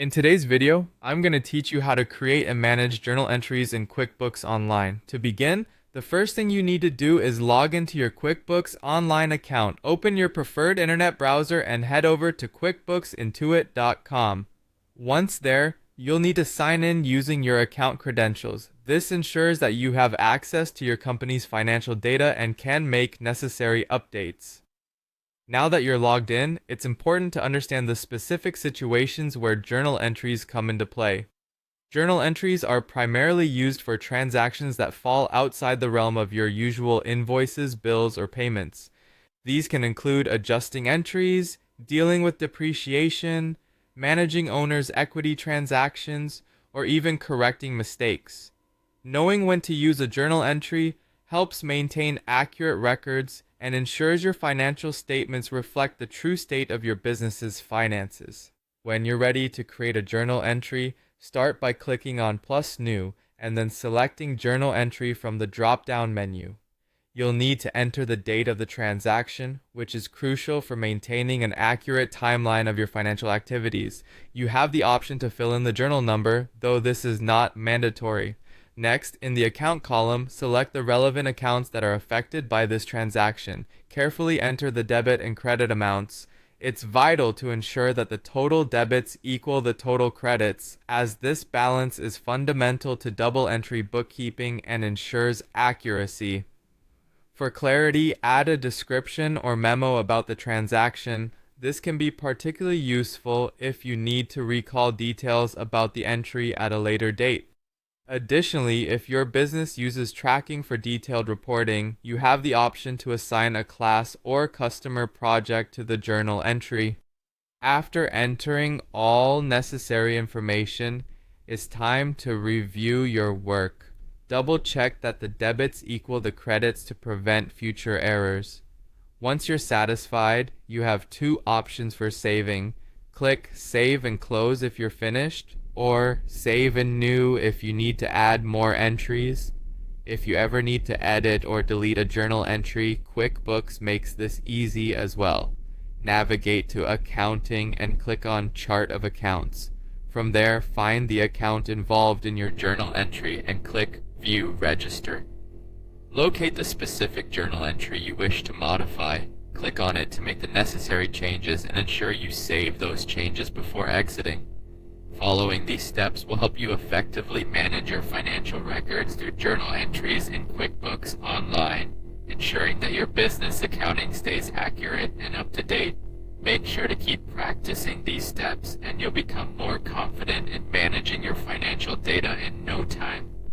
In today's video, I'm going to teach you how to create and manage journal entries in QuickBooks Online. To begin, the first thing you need to do is log into your QuickBooks Online account. Open your preferred internet browser and head over to QuickBooksIntuit.com. Once there, you'll need to sign in using your account credentials. This ensures that you have access to your company's financial data and can make necessary updates. Now that you're logged in, it's important to understand the specific situations where journal entries come into play. Journal entries are primarily used for transactions that fall outside the realm of your usual invoices, bills, or payments. These can include adjusting entries, dealing with depreciation, managing owners' equity transactions, or even correcting mistakes. Knowing when to use a journal entry helps maintain accurate records and ensures your financial statements reflect the true state of your business's finances. When you're ready to create a journal entry, start by clicking on Plus New and then selecting Journal Entry from the drop-down menu. You'll need to enter the date of the transaction, which is crucial for maintaining an accurate timeline of your financial activities. You have the option to fill in the journal number, though this is not mandatory. Next, in the account column, select the relevant accounts that are affected by this transaction. Carefully enter the debit and credit amounts. It's vital to ensure that the total debits equal the total credits, as this balance is fundamental to double entry bookkeeping and ensures accuracy. For clarity, add a description or memo about the transaction. This can be particularly useful if you need to recall details about the entry at a later date. Additionally, if your business uses tracking for detailed reporting, you have the option to assign a class or customer project to the journal entry. After entering all necessary information, it's time to review your work. Double-check that the debits equal the credits to prevent future errors. Once you're satisfied, you have two options for saving. Click Save and Close if you're finished, or Save and New if you need to add more entries. If you ever need to edit or delete a journal entry, QuickBooks makes this easy as well. Navigate to Accounting and click on Chart of Accounts. From there, find the account involved in your journal entry and click View Register. Locate the specific journal entry you wish to modify. Click on it to make the necessary changes and ensure you save those changes before exiting. Following these steps will help you effectively manage your financial records through journal entries in QuickBooks Online, ensuring that your business accounting stays accurate and up to date. Make sure to keep practicing these steps and you'll become more confident in